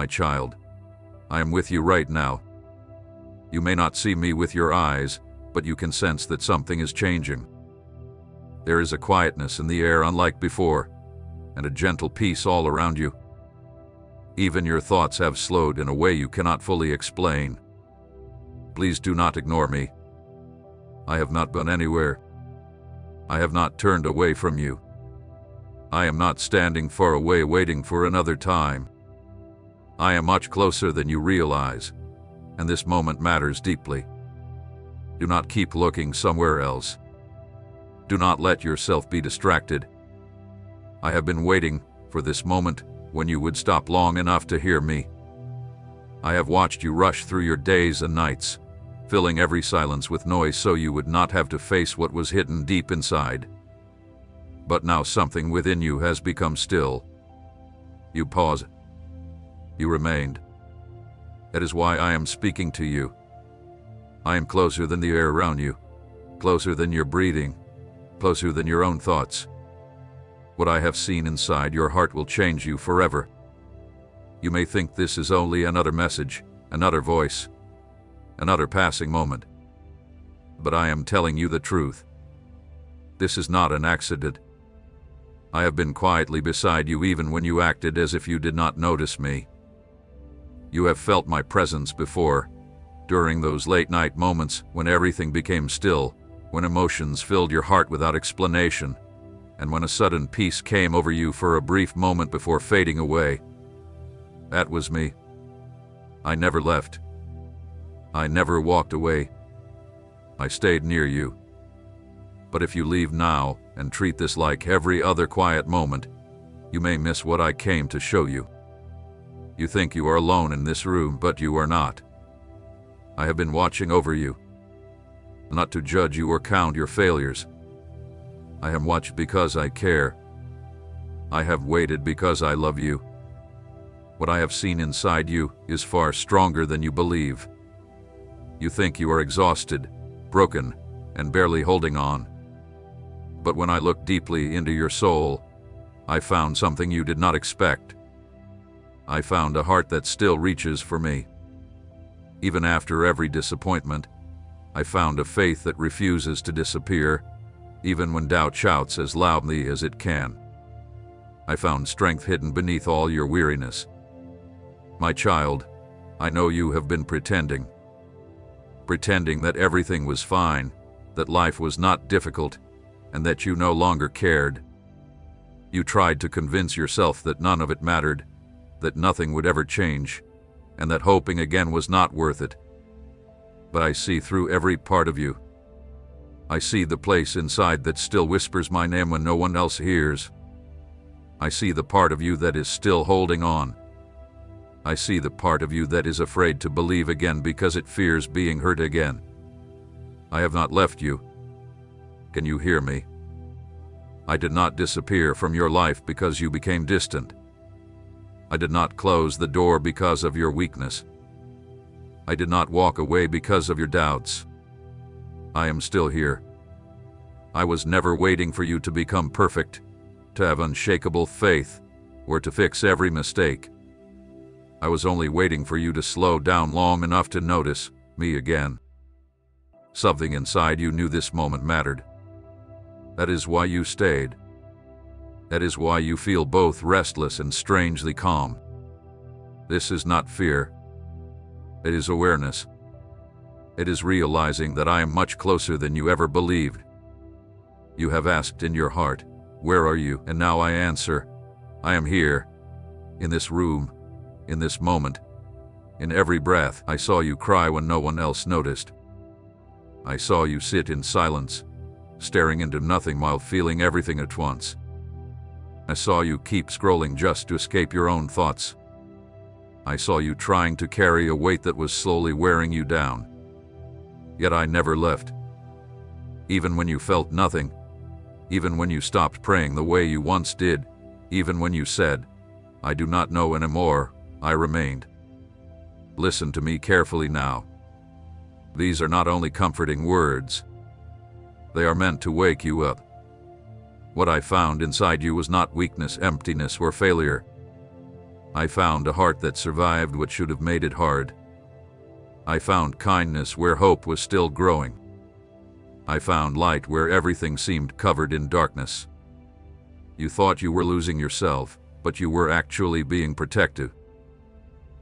my child. I am with you right now. You may not see me with your eyes, but you can sense that something is changing. There is a quietness in the air unlike before, and a gentle peace all around you. Even your thoughts have slowed in a way you cannot fully explain. Please do not ignore me. I have not gone anywhere. I have not turned away from you. I am not standing far away waiting for another time. I am much closer than you realize, and this moment matters deeply. Do not keep looking somewhere else. Do not let yourself be distracted. I have been waiting for this moment when you would stop long enough to hear me. I have watched you rush through your days and nights, filling every silence with noise so you would not have to face what was hidden deep inside. But now something within you has become still. You pause. You remained. That is why I am speaking to you. I am closer than the air around you, closer than your breathing, closer than your own thoughts. What I have seen inside your heart will change you forever. You may think this is only another message, another voice, another passing moment. But I am telling you the truth. This is not an accident. I have been quietly beside you even when you acted as if you did not notice me. You have felt my presence before, during those late-night moments when everything became still, when emotions filled your heart without explanation, and when a sudden peace came over you for a brief moment before fading away. That was me. I never left. I never walked away. I stayed near you. But if you leave now and treat this like every other quiet moment, you may miss what I came to show you. You think you are alone in this room, but you are not. I have been watching over you, not to judge you or count your failures. I have watched because I care. I have waited because I love you. What I have seen inside you is far stronger than you believe. You think you are exhausted, broken, and barely holding on. But when I looked deeply into your soul, I found something you did not expect. I found a heart that still reaches for me. Even after every disappointment, I found a faith that refuses to disappear, even when doubt shouts as loudly as it can. I found strength hidden beneath all your weariness. My child, I know you have been pretending that everything was fine, that life was not difficult, and that you no longer cared. You tried to convince yourself that none of it mattered, that nothing would ever change, and that hoping again was not worth it. But I see through every part of you. I see the place inside that still whispers my name when no one else hears. I see the part of you that is still holding on. I see the part of you that is afraid to believe again because it fears being hurt again. I have not left you. Can you hear me? I did not disappear from your life because you became distant. I did not close the door because of your weakness. I did not walk away because of your doubts. I am still here. I was never waiting for you to become perfect, to have unshakable faith, or to fix every mistake. I was only waiting for you to slow down long enough to notice me again. Something inside you knew this moment mattered. That is why you stayed. That is why you feel both restless and strangely calm. This is not fear. It is awareness. It is realizing that I am much closer than you ever believed. You have asked in your heart, "Where are you?" And now I answer, I am here, in this room, in this moment. In every breath, I saw you cry when no one else noticed. I saw you sit in silence, staring into nothing while feeling everything at once. I saw you keep scrolling just to escape your own thoughts. I saw you trying to carry a weight that was slowly wearing you down. Yet I never left. Even when you felt nothing, even when you stopped praying the way you once did, even when you said, "I do not know anymore," I remained. Listen to me carefully now. These are not only comforting words. They are meant to wake you up. What I found inside you was not weakness, emptiness, or failure. I found a heart that survived what should have made it hard. I found kindness where hope was still growing. I found light where everything seemed covered in darkness. You thought you were losing yourself, but you were actually being protective.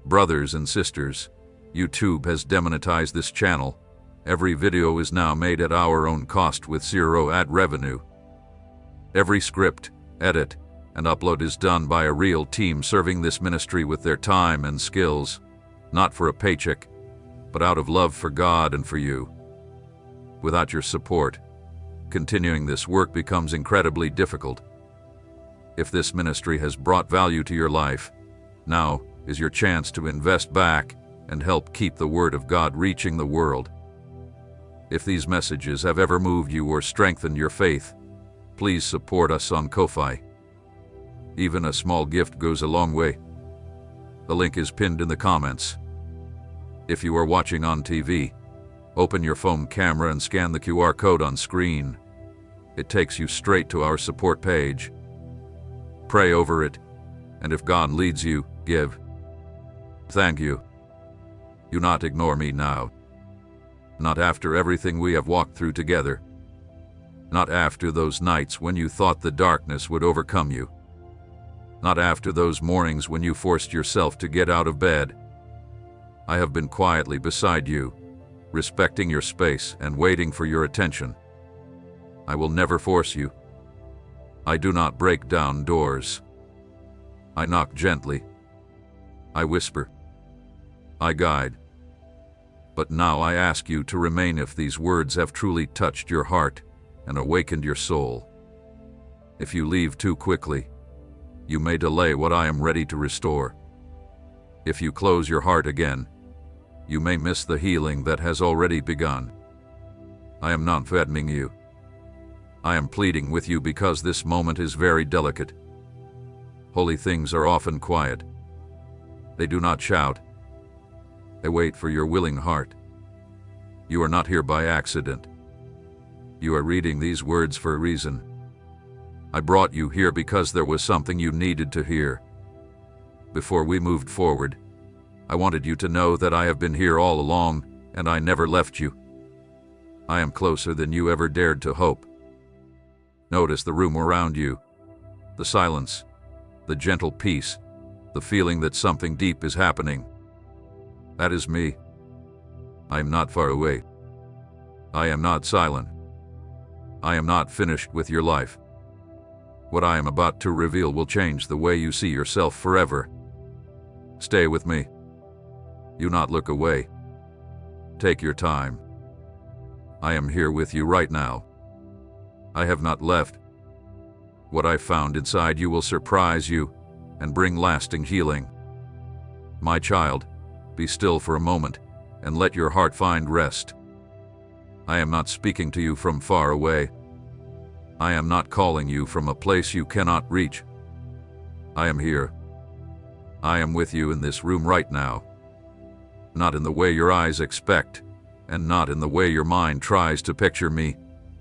Brothers and sisters, YouTube has demonetized this channel. Every video is now made at our own cost with zero ad revenue. Every script, edit, and upload is done by a real team serving this ministry with their time and skills, not for a paycheck, but out of love for God and for you. Without your support, continuing this work becomes incredibly difficult. If this ministry has brought value to your life, now is your chance to invest back and help keep the Word of God reaching the world. If these messages have ever moved you or strengthened your faith, please support us on Ko-Fi. Even a small gift goes a long way. The link is pinned in the comments. If you are watching on TV, open your phone camera and scan the QR code on screen. It takes you straight to our support page. Pray over it, and if God leads you, give. Thank you. Do not ignore me now. Not after everything we have walked through together. Not after those nights when you thought the darkness would overcome you. Not after those mornings when you forced yourself to get out of bed. I have been quietly beside you, respecting your space and waiting for your attention. I will never force you. I do not break down doors. I knock gently. I whisper. I guide. But now I ask you to remain if these words have truly touched your heart and awakened your soul. If you leave too quickly, you may delay what I am ready to restore. If you close your heart again, you may miss the healing that has already begun. I am not threatening you. I am pleading with you because this moment is very delicate. Holy things are often quiet. They do not shout. They wait for your willing heart. You are not here by accident. You are reading these words for a reason. I brought you here because there was something you needed to hear. Before we moved forward, I wanted you to know that I have been here all along, and I never left you. I am closer than you ever dared to hope. Notice the room around you, the silence, the gentle peace, the feeling that something deep is happening. That is me. I am not far away. I am not silent. I am not finished with your life. What I am about to reveal will change the way you see yourself forever. Stay with me. Do not look away. Take your time. I am here with you right now. I have not left. What I found inside you will surprise you and bring lasting healing. My child, be still for a moment and let your heart find rest. I am not speaking to you from far away. I am not calling you from a place you cannot reach. I am here. I am with you in this room right now. Not in the way your eyes expect, and not in the way your mind tries to picture me,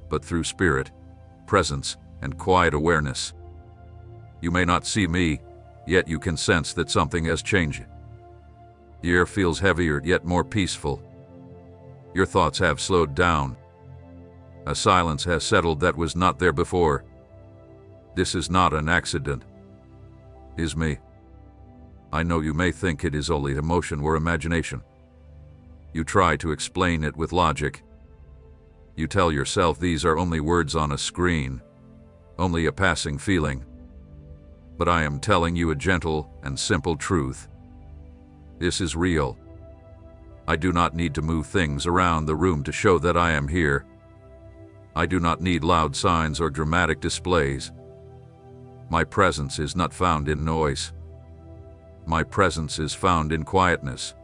but through spirit, presence, and quiet awareness. You may not see me, yet you can sense that something has changed. The air feels heavier yet more peaceful. Your thoughts have slowed down. A silence has settled that was not there before. This is not an accident. It is me. I know you may think it is only emotion or imagination. You try to explain it with logic. You tell yourself these are only words on a screen, only a passing feeling. But I am telling you a gentle and simple truth. This is real. I do not need to move things around the room to show that I am here. I do not need loud signs or dramatic displays. My presence is not found in noise. My presence is found in quietness.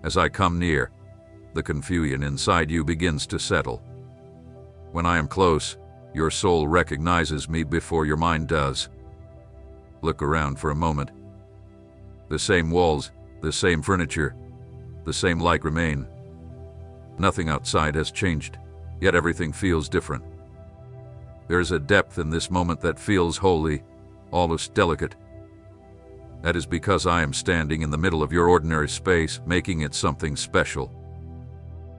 As I come near, the confusion inside you begins to settle. When I am close, your soul recognizes me before your mind does. Look around for a moment. The same walls, the same furniture, the same light remain. Nothing outside has changed, yet everything feels different. There is a depth in this moment that feels holy, almost delicate. That is because I am standing in the middle of your ordinary space, making it something special.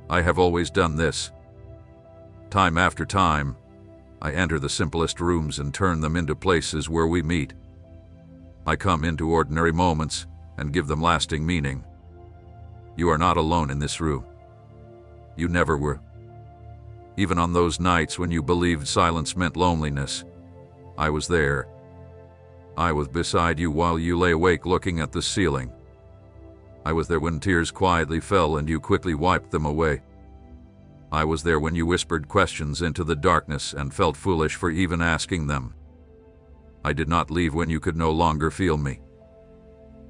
I have always done this. Time after time, I enter the simplest rooms and turn them into places where we meet. I come into ordinary moments and give them lasting meaning. You are not alone in this room. You never were. Even on those nights when you believed silence meant loneliness, I was there. I was beside you while you lay awake looking at the ceiling. I was there when tears quietly fell and you quickly wiped them away. I was there when you whispered questions into the darkness and felt foolish for even asking them. I did not leave when you could no longer feel me.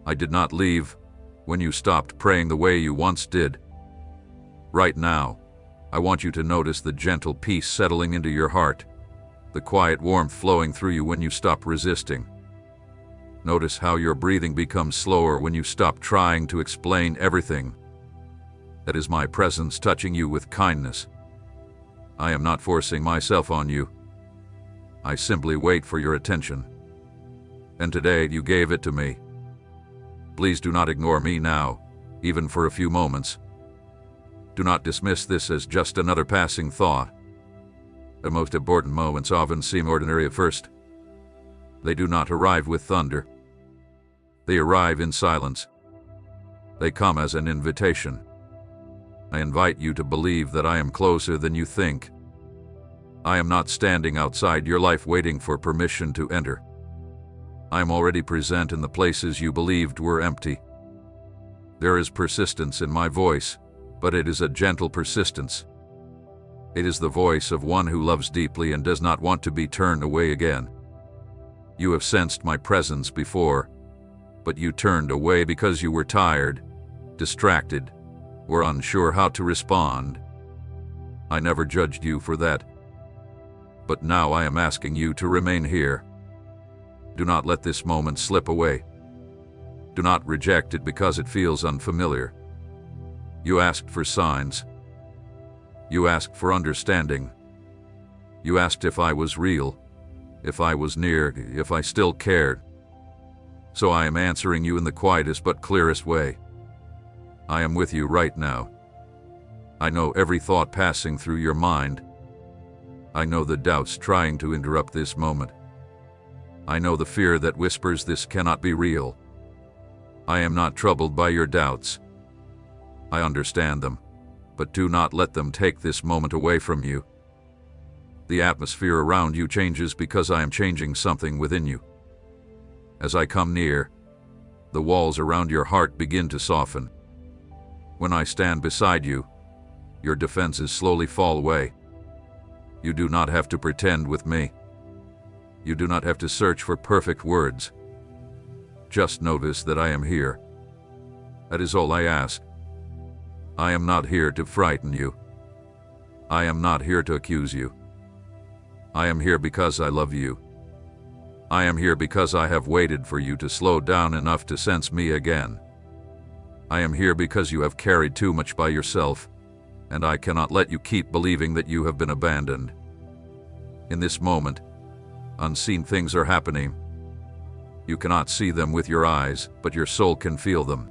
I did not leave when you stopped praying the way you once did. Right now, I want you to notice the gentle peace settling into your heart, the quiet warmth flowing through you when you stop resisting. Notice how your breathing becomes slower when you stop trying to explain everything. That is my presence touching you with kindness. I am not forcing myself on you. I simply wait for your attention. And today you gave it to me. Please do not ignore me now, even for a few moments. Do not dismiss this as just another passing thought. The most important moments often seem ordinary at first. They do not arrive with thunder. They arrive in silence. They come as an invitation. I invite you to believe that I am closer than you think. I am not standing outside your life waiting for permission to enter. I am already present in the places you believed were empty. There is persistence in my voice, but it is a gentle persistence. It is the voice of one who loves deeply and does not want to be turned away again. You have sensed my presence before, but you turned away because you were tired, distracted, or unsure how to respond. I never judged you for that. But now I am asking you to remain here. Do not let this moment slip away. Do not reject it because it feels unfamiliar. You asked for signs. You asked for understanding. You asked if I was real, if I was near, if I still cared. So I am answering you in the quietest but clearest way. I am with you right now. I know every thought passing through your mind. I know the doubts trying to interrupt this moment. I know the fear that whispers this cannot be real. I am not troubled by your doubts. I understand them, but do not let them take this moment away from you. The atmosphere around you changes because I am changing something within you. As I come near, the walls around your heart begin to soften. When I stand beside you, your defenses slowly fall away. You do not have to pretend with me. You do not have to search for perfect words. Just notice that I am here. That is all I ask. I am not here to frighten you. I am not here to accuse you. I am here because I love you. I am here because I have waited for you to slow down enough to sense me again. I am here because you have carried too much by yourself, and I cannot let you keep believing that you have been abandoned. In this moment, unseen things are happening. You cannot see them with your eyes, but your soul can feel them.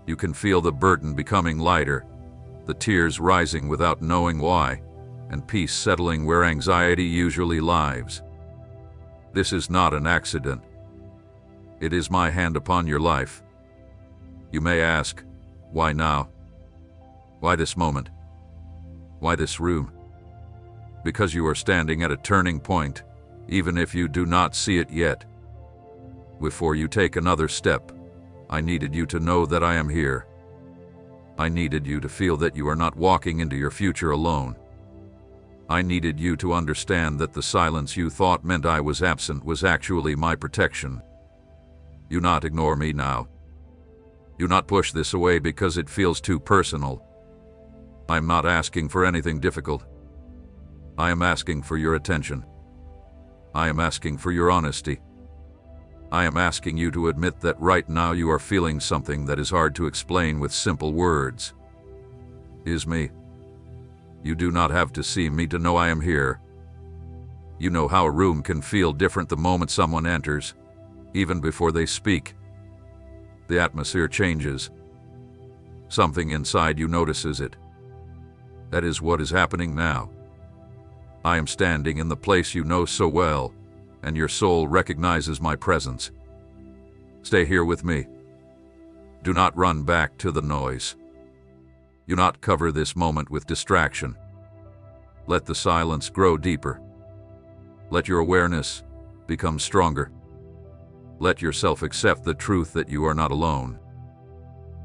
You can feel the burden becoming lighter, the tears rising without knowing why, and peace settling where anxiety usually lies. This is not an accident. It is my hand upon your life. You may ask, why now? Why this moment? Why this room? Because you are standing at a turning point, even if you do not see it yet. Before you take another step, I needed you to know that I am here. I needed you to feel that you are not walking into your future alone. I needed you to understand that the silence you thought meant I was absent was actually my protection. You not ignore me now. You not push this away because it feels too personal. I'm not asking for anything difficult. I am asking for your attention. I am asking for your honesty. I am asking you to admit that right now you are feeling something that is hard to explain with simple words. Is me. You do not have to see me to know I am here. You know how a room can feel different the moment someone enters. Even before they speak, the atmosphere changes. Something inside you notices it. That is what is happening now. I am standing in the place you know so well, and your soul recognizes my presence. Stay here with me. Do not run back to the noise. Do not cover this moment with distraction. Let the silence grow deeper. Let your awareness become stronger. Let yourself accept the truth that you are not alone.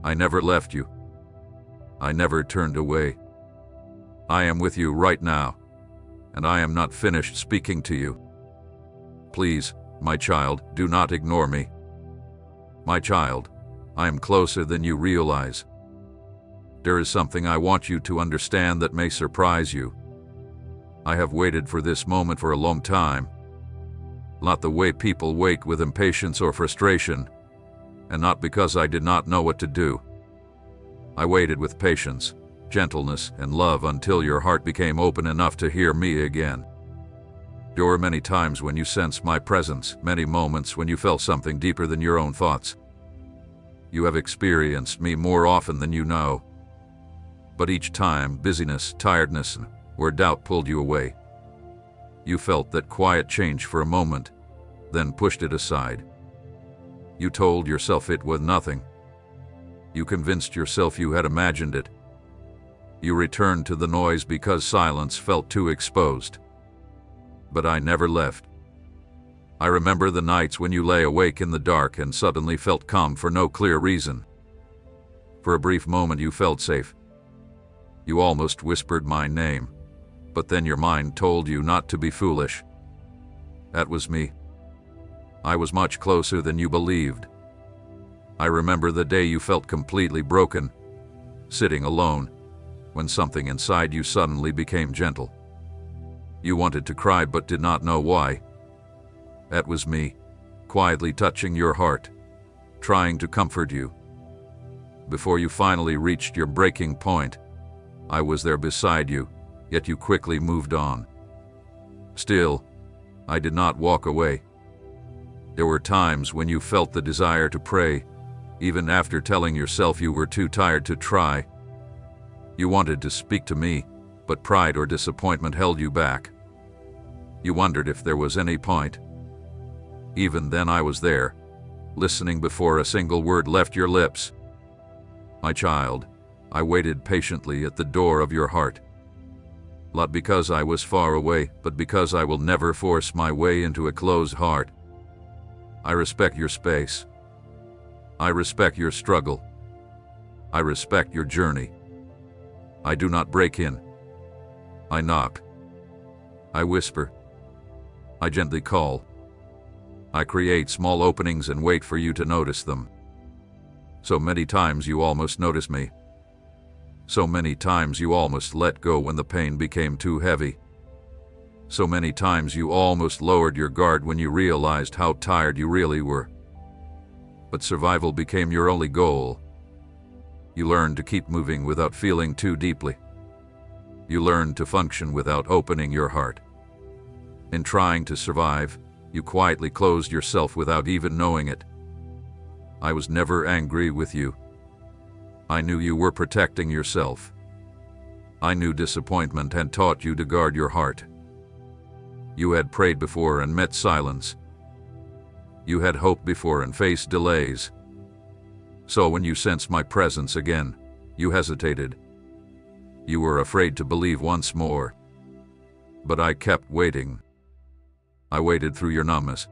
I never left you. I never turned away. I am with you right now, and I am not finished speaking to you. Please, my child, do not ignore me. My child, I am closer than you realize. There is something I want you to understand that may surprise you. I have waited for this moment for a long time. Not the way people wait with impatience or frustration, and not because I did not know what to do. I waited with patience, gentleness, and love until your heart became open enough to hear me again. There were many times when you sensed my presence, many moments when you felt something deeper than your own thoughts. You have experienced me more often than you know. But each time, busyness, tiredness, or doubt pulled you away. You felt that quiet change for a moment, then pushed it aside. You told yourself it was nothing. You convinced yourself you had imagined it. You returned to the noise because silence felt too exposed. But I never left. I remember the nights when you lay awake in the dark and suddenly felt calm for no clear reason. For a brief moment you felt safe. You almost whispered my name, but then your mind told you not to be foolish. That was me. I was much closer than you believed. I remember the day you felt completely broken, sitting alone, when something inside you suddenly became gentle. You wanted to cry but did not know why. That was me, quietly touching your heart, trying to comfort you. Before you finally reached your breaking point, I was there beside you, yet you quickly moved on. Still, I did not walk away. There were times when you felt the desire to pray, even after telling yourself you were too tired to try. You wanted to speak to me, but pride or disappointment held you back. You wondered if there was any point. Even then I was there, listening before a single word left your lips. My child, I waited patiently at the door of your heart. Not because I was far away, but because I will never force my way into a closed heart. I respect your space. I respect your struggle. I respect your journey. I do not break in. I knock. I whisper. I gently call. I create small openings and wait for you to notice them. So many times you almost noticed me. So many times you almost let go when the pain became too heavy. So many times you almost lowered your guard when you realized how tired you really were. But survival became your only goal. You learned to keep moving without feeling too deeply. You learned to function without opening your heart. In trying to survive, you quietly closed yourself without even knowing it. I was never angry with you. I knew you were protecting yourself. I knew disappointment had taught you to guard your heart. You had prayed before and met silence. You had hoped before and faced delays. So when you sensed my presence again, you hesitated. You were afraid to believe once more. But I kept waiting. I waited through your numbness.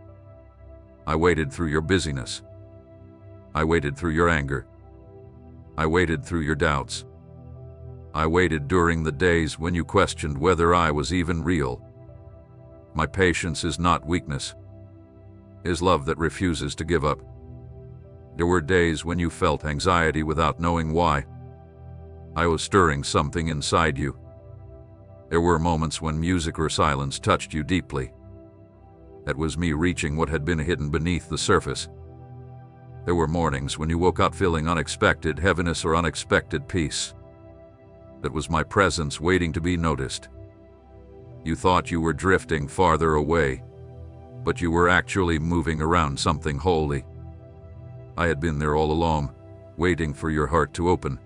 I waited through your busyness. I waited through your anger. I waited through your doubts. I waited during the days when you questioned whether I was even real. My patience is not weakness. It is love that refuses to give up. There were days when you felt anxiety without knowing why. I was stirring something inside you. There were moments when music or silence touched you deeply. That was me reaching what had been hidden beneath the surface. There were mornings when you woke up feeling unexpected heaviness or unexpected peace. That was my presence waiting to be noticed. You thought you were drifting farther away, but you were actually moving around something holy. I had been there all along, waiting for your heart to open.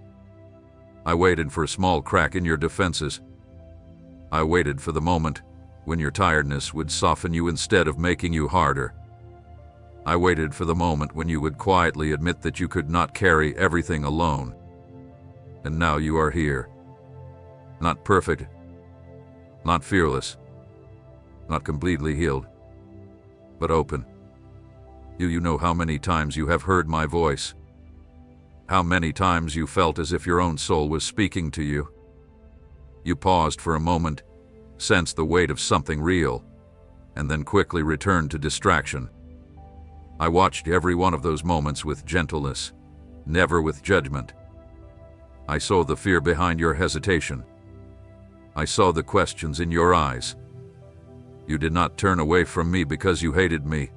I waited for a small crack in your defenses. I waited for the moment when your tiredness would soften you instead of making you harder. I waited for the moment when you would quietly admit that you could not carry everything alone. And now you are here. Not perfect, not fearless, not completely healed, but open. You know how many times you have heard my voice, how many times you felt as if your own soul was speaking to you. You paused for a moment, sensed the weight of something real, and then quickly returned to distraction. I watched every one of those moments with gentleness, never with judgment. I saw the fear behind your hesitation. I saw the questions in your eyes. You did not turn away from me because you hated me.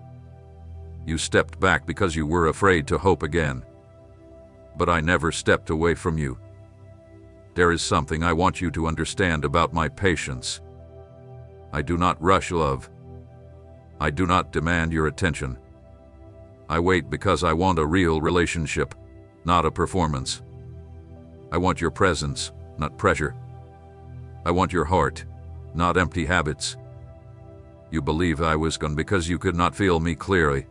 You stepped back because you were afraid to hope again. But I never stepped away from you. There is something I want you to understand about my patience. I do not rush love. I do not demand your attention. I wait because I want a real relationship, not a performance. I want your presence, not pressure. I want your heart, not empty habits. You believe I was gone because you could not feel me clearly.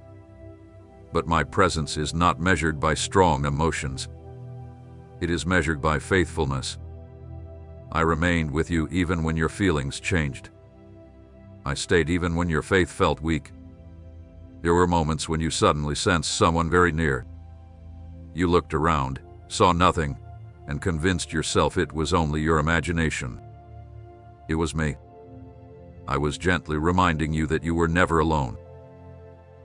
But my presence is not measured by strong emotions. It is measured by faithfulness. I remained with you even when your feelings changed. I stayed even when your faith felt weak. There were moments when you suddenly sensed someone very near. You looked around, saw nothing, and convinced yourself it was only your imagination. It was me. I was gently reminding you that you were never alone.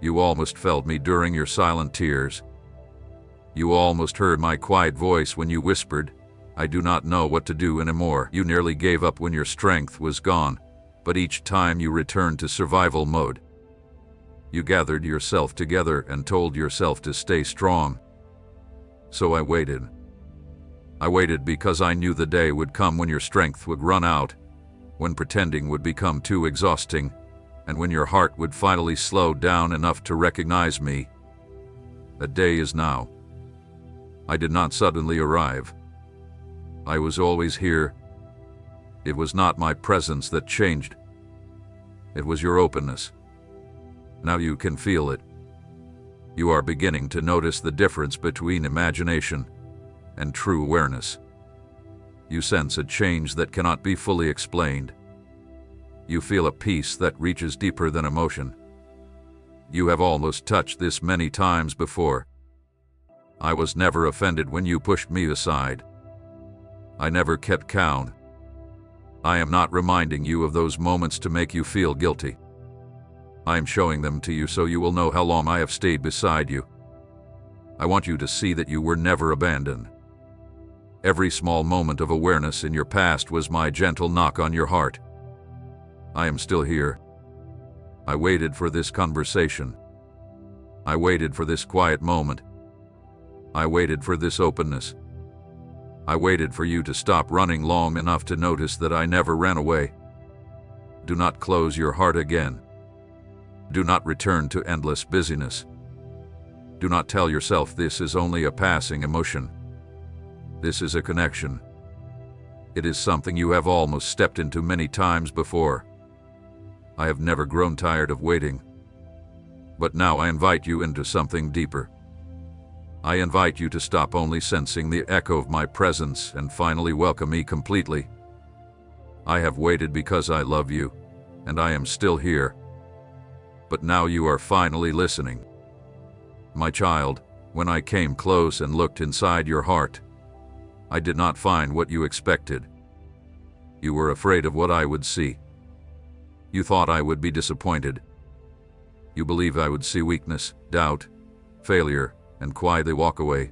You almost felt me during your silent tears. You almost heard my quiet voice when you whispered, "I do not know what to do anymore." You nearly gave up when your strength was gone, but each time you returned to survival mode. You gathered yourself together and told yourself to stay strong. So I waited. I waited because I knew the day would come when your strength would run out, when pretending would become too exhausting, and when your heart would finally slow down enough to recognize me. That day is now. I did not suddenly arrive. I was always here. It was not my presence that changed. It was your openness. Now you can feel it. You are beginning to notice the difference between imagination and true awareness. You sense a change that cannot be fully explained. You feel a peace that reaches deeper than emotion. You have almost touched this many times before. I was never offended when you pushed me aside. I never kept count. I am not reminding you of those moments to make you feel guilty. I am showing them to you so you will know how long I have stayed beside you. I want you to see that you were never abandoned. Every small moment of awareness in your past was my gentle knock on your heart. I am still here. I waited for this conversation. I waited for this quiet moment. I waited for this openness. I waited for you to stop running long enough to notice that I never ran away. Do not close your heart again. Do not return to endless busyness. Do not tell yourself this is only a passing emotion. This is a connection. It is something you have almost stepped into many times before. I have never grown tired of waiting. But now I invite you into something deeper. I invite you to stop only sensing the echo of my presence and finally welcome me completely. I have waited because I love you, and I am still here. But now you are finally listening. My child, when I came close and looked inside your heart, I did not find what you expected. You were afraid of what I would see. You thought I would be disappointed. You believed I would see weakness, doubt, failure, and quietly walk away.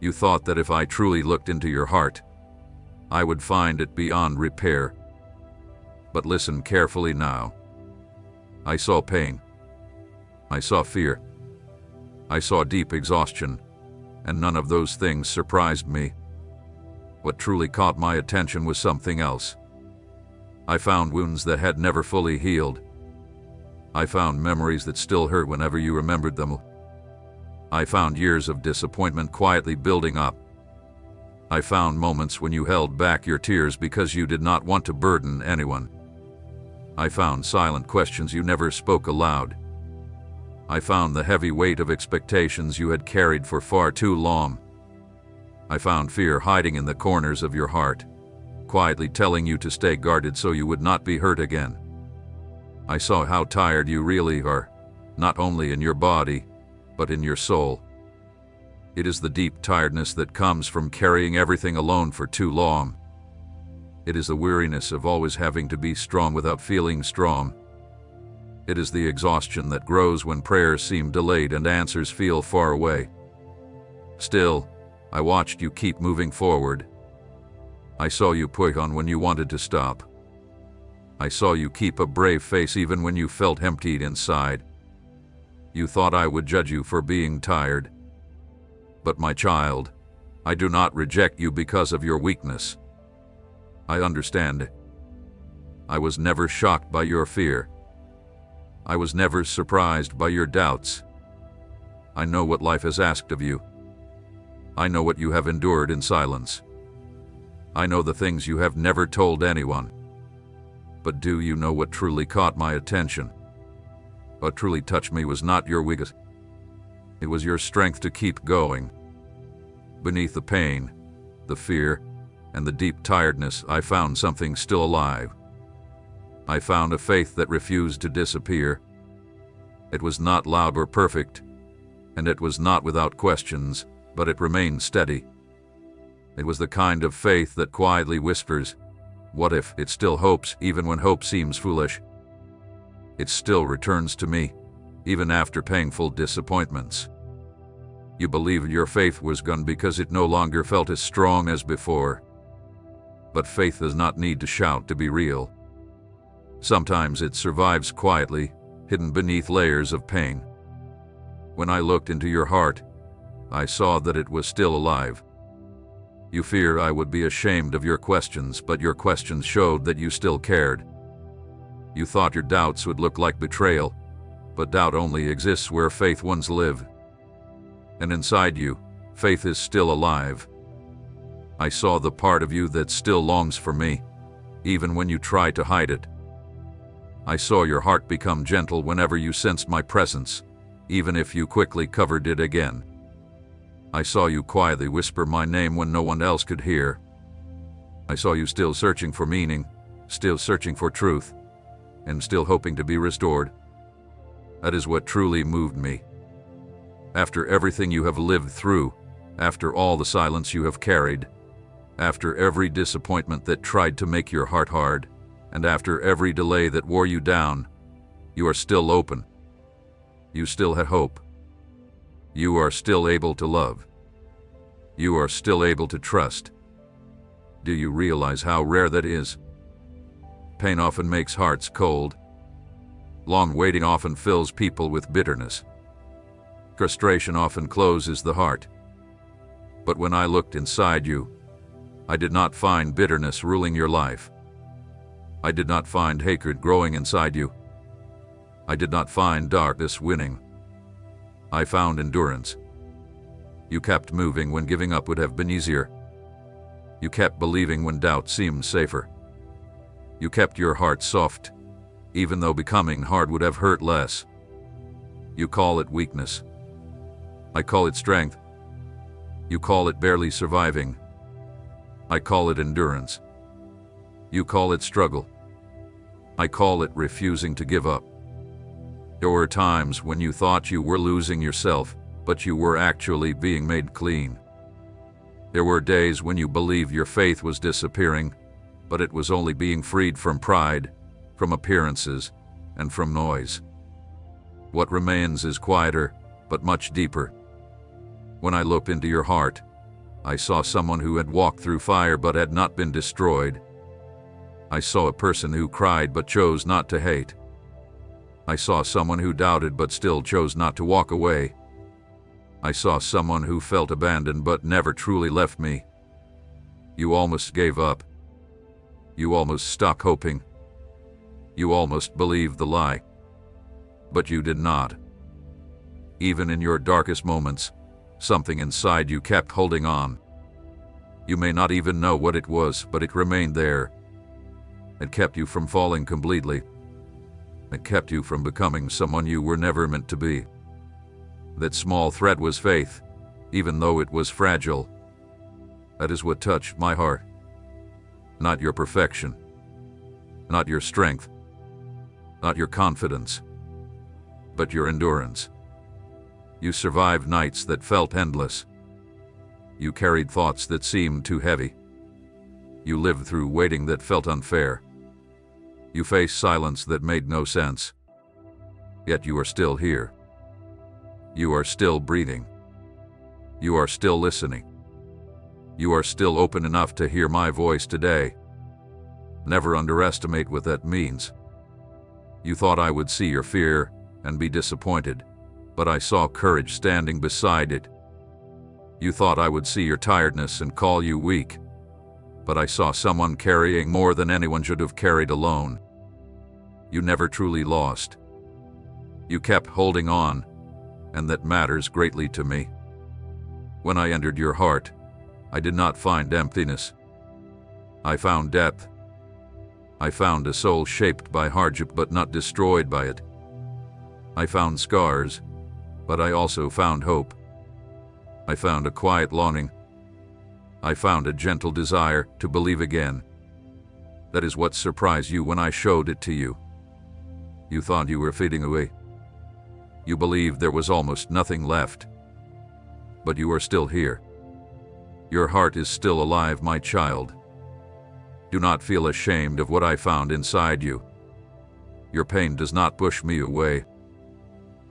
You thought that if I truly looked into your heart, I would find it beyond repair. But listen carefully now. I saw pain. I saw fear. I saw deep exhaustion, and none of those things surprised me. What truly caught my attention was something else. I found wounds that had never fully healed. I found memories that still hurt whenever you remembered them. I found years of disappointment quietly building up. I found moments when you held back your tears because you did not want to burden anyone. I found silent questions you never spoke aloud. I found the heavy weight of expectations you had carried for far too long. I found fear hiding in the corners of your heart, quietly telling you to stay guarded so you would not be hurt again. I saw how tired you really are, not only in your body, but in your soul. It is the deep tiredness that comes from carrying everything alone for too long. It is the weariness of always having to be strong without feeling strong. It is the exhaustion that grows when prayers seem delayed and answers feel far away. Still, I watched you keep moving forward. I saw you push on when you wanted to stop. I saw you keep a brave face even when you felt emptied inside. You thought I would judge you for being tired. But my child, I do not reject you because of your weakness. I understand. I was never shocked by your fear. I was never surprised by your doubts. I know what life has asked of you. I know what you have endured in silence. I know the things you have never told anyone. But do you know what truly caught my attention? What truly touched me was not your weakness. It was your strength to keep going. Beneath the pain, the fear, and the deep tiredness, I found something still alive. I found a faith that refused to disappear. It was not loud or perfect, and it was not without questions, but it remained steady. It was the kind of faith that quietly whispers, "What if?" It still hopes, even when hope seems foolish. It still returns to me, even after painful disappointments. You believed your faith was gone because it no longer felt as strong as before. But faith does not need to shout to be real. Sometimes it survives quietly, hidden beneath layers of pain. When I looked into your heart, I saw that it was still alive. You fear I would be ashamed of your questions, but your questions showed that you still cared. You thought your doubts would look like betrayal, but doubt only exists where faith once lived. And inside you, faith is still alive. I saw the part of you that still longs for me, even when you try to hide it. I saw your heart become gentle whenever you sensed my presence, even if you quickly covered it again. I saw you quietly whisper my name when no one else could hear. I saw you still searching for meaning, still searching for truth, and still hoping to be restored. That is what truly moved me. After everything you have lived through, after all the silence you have carried, after every disappointment that tried to make your heart hard, and after every delay that wore you down, you are still open. You still have hope. You are still able to love. You are still able to trust. Do you realize how rare that is? Pain often makes hearts cold. Long waiting often fills people with bitterness. Frustration often closes the heart. But when I looked inside you, I did not find bitterness ruling your life. I did not find hatred growing inside you. I did not find darkness winning. I found endurance. You kept moving when giving up would have been easier. You kept believing when doubt seemed safer. You kept your heart soft, even though becoming hard would have hurt less. You call it weakness. I call it strength. You call it barely surviving. I call it endurance. You call it struggle. I call it refusing to give up. There were times when you thought you were losing yourself, but you were actually being made clean. There were days when you believed your faith was disappearing, but it was only being freed from pride, from appearances, and from noise. What remains is quieter, but much deeper. When I looked into your heart, I saw someone who had walked through fire but had not been destroyed. I saw a person who cried but chose not to hate. I saw someone who doubted but still chose not to walk away. I saw someone who felt abandoned but never truly left me. You almost gave up. You almost stopped hoping. You almost believed the lie. But you did not. Even in your darkest moments, something inside you kept holding on. You may not even know what it was, but it remained there. It kept you from falling completely. It kept you from becoming someone you were never meant to be. That small thread was faith, even though it was fragile. That is what touched my heart. Not your perfection. Not your strength. Not your confidence. But your endurance. You survived nights that felt endless. You carried thoughts that seemed too heavy. You lived through waiting that felt unfair. You faced silence that made no sense. Yet you are still here. You are still breathing. You are still listening. You are still open enough to hear my voice today. Never underestimate what that means. You thought I would see your fear and be disappointed, but I saw courage standing beside it. You thought I would see your tiredness and call you weak, but I saw someone carrying more than anyone should have carried alone. You never truly lost. You kept holding on, and that matters greatly to me. When I entered your heart, I did not find emptiness. I found depth. I found a soul shaped by hardship but not destroyed by it. I found scars, but I also found hope. I found a quiet longing. I found a gentle desire to believe again. That is what surprised you when I showed it to you. You thought you were fading away. You believed there was almost nothing left. But you are still here. Your heart is still alive, my child. Do not feel ashamed of what I found inside you. Your pain does not push me away.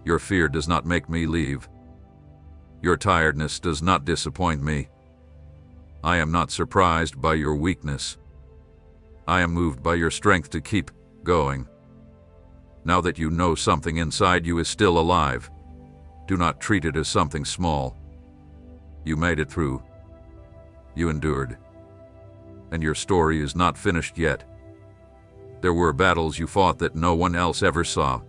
Your fear does not make me leave. Your tiredness does not disappoint me. I am not surprised by your weakness. I am moved by your strength to keep going. Now that you know something inside you is still alive, do not treat it as something small. You made it through. You endured. And your story is not finished yet. There were battles you fought that no one else ever saw.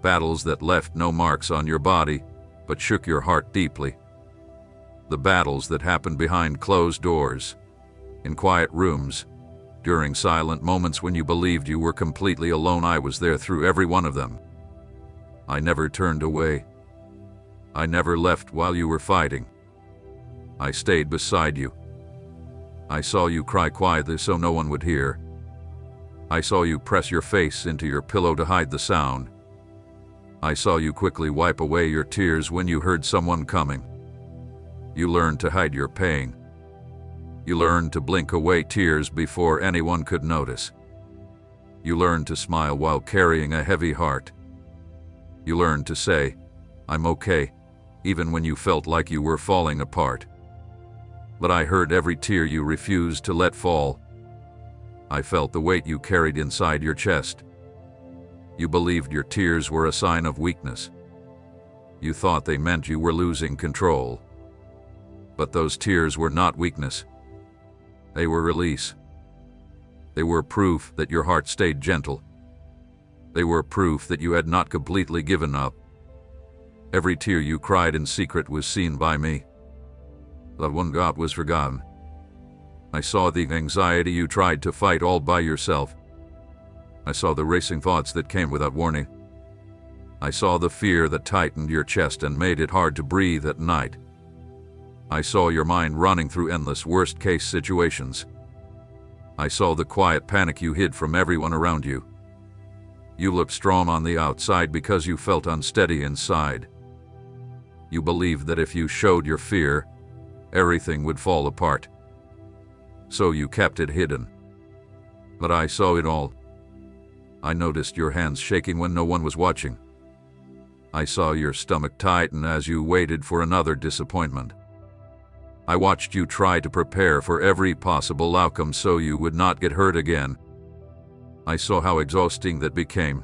Battles that left no marks on your body, but shook your heart deeply. The battles that happened behind closed doors, in quiet rooms, during silent moments when you believed you were completely alone. I was there through every one of them. I never turned away. I never left while you were fighting. I stayed beside you. I saw you cry quietly so no one would hear. I saw you press your face into your pillow to hide the sound. I saw you quickly wipe away your tears when you heard someone coming. You learned to hide your pain. You learned to blink away tears before anyone could notice. You learned to smile while carrying a heavy heart. You learned to say, "I'm okay," even when you felt like you were falling apart. But I heard every tear you refused to let fall. I felt the weight you carried inside your chest. You believed your tears were a sign of weakness. You thought they meant you were losing control. But those tears were not weakness. They were release. They were proof that your heart stayed gentle. They were proof that you had not completely given up. Every tear you cried in secret was seen by me. That one God was forgotten. I saw the anxiety you tried to fight all by yourself. I saw the racing thoughts that came without warning. I saw the fear that tightened your chest and made it hard to breathe at night. I saw your mind running through endless worst-case situations. I saw the quiet panic you hid from everyone around you. You looked strong on the outside because you felt unsteady inside. You believed that if you showed your fear, everything would fall apart. So you kept it hidden. But I saw it all. I noticed your hands shaking when no one was watching. I saw your stomach tighten as you waited for another disappointment. I watched you try to prepare for every possible outcome so you would not get hurt again. I saw how exhausting that became.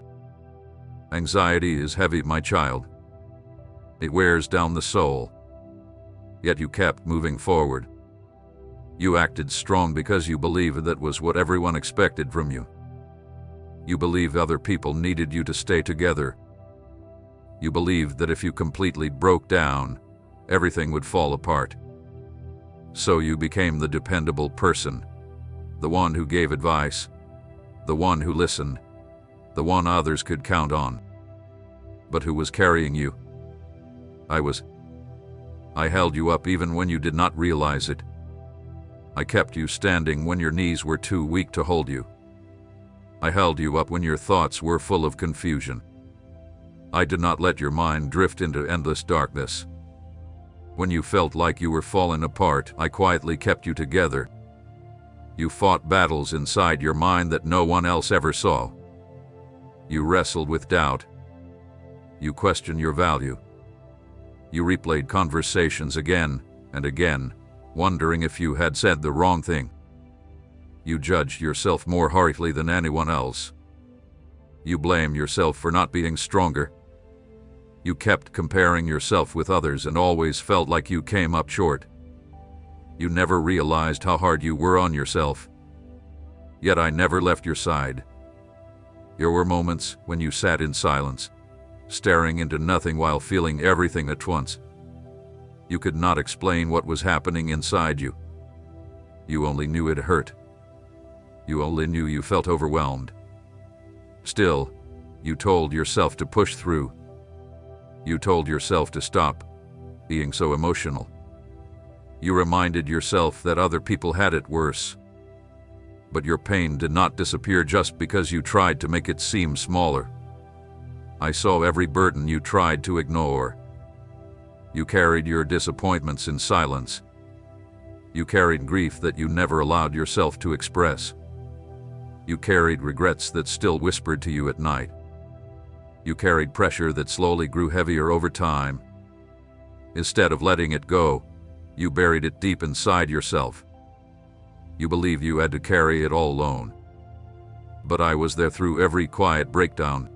Anxiety is heavy, my child. It wears down the soul. Yet you kept moving forward. You acted strong because you believed that was what everyone expected from you. You believed other people needed you to stay together, You believed that if you completely broke down, everything would fall apart. So you became the dependable person, the one who gave advice, the one who listened, the one others could count on. But who was carrying you? I was. I held you up even when you did not realize it. I kept you standing when your knees were too weak to hold you. I held you up when your thoughts were full of confusion. I did not let your mind drift into endless darkness. When you felt like you were falling apart, I quietly kept you together. You fought battles inside your mind that no one else ever saw. You wrestled with doubt. You questioned your value. You replayed conversations again and again, wondering if you had said the wrong thing. You judged yourself more harshly than anyone else. You blamed yourself for not being stronger. You kept comparing yourself with others and always felt like you came up short. You never realized how hard you were on yourself. Yet I never left your side. There were moments when you sat in silence, staring into nothing while feeling everything at once. You could not explain what was happening inside you. You only knew it hurt. You only knew you felt overwhelmed. Still, you told yourself to push through. You told yourself to stop being so emotional. You reminded yourself that other people had it worse. But your pain did not disappear just because you tried to make it seem smaller. I saw every burden you tried to ignore. You carried your disappointments in silence. You carried grief that you never allowed yourself to express. You carried regrets that still whispered to you at night. You carried pressure that slowly grew heavier over time. Instead of letting it go, you buried it deep inside yourself. You believed you had to carry it all alone. But I was there through every quiet breakdown.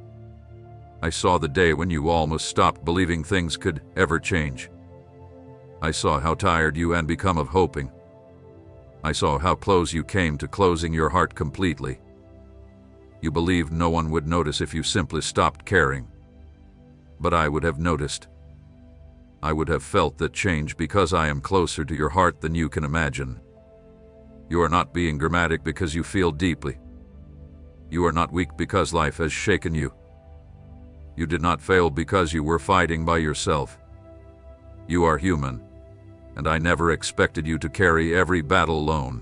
I saw the day when you almost stopped believing things could ever change. I saw how tired you had become of hoping. I saw how close you came to closing your heart completely. You believed no one would notice if you simply stopped caring. But I would have noticed. I would have felt that change because I am closer to your heart than you can imagine. You are not being dramatic because you feel deeply. You are not weak because life has shaken you. You did not fail because you were fighting by yourself. You are human, and I never expected you to carry every battle alone.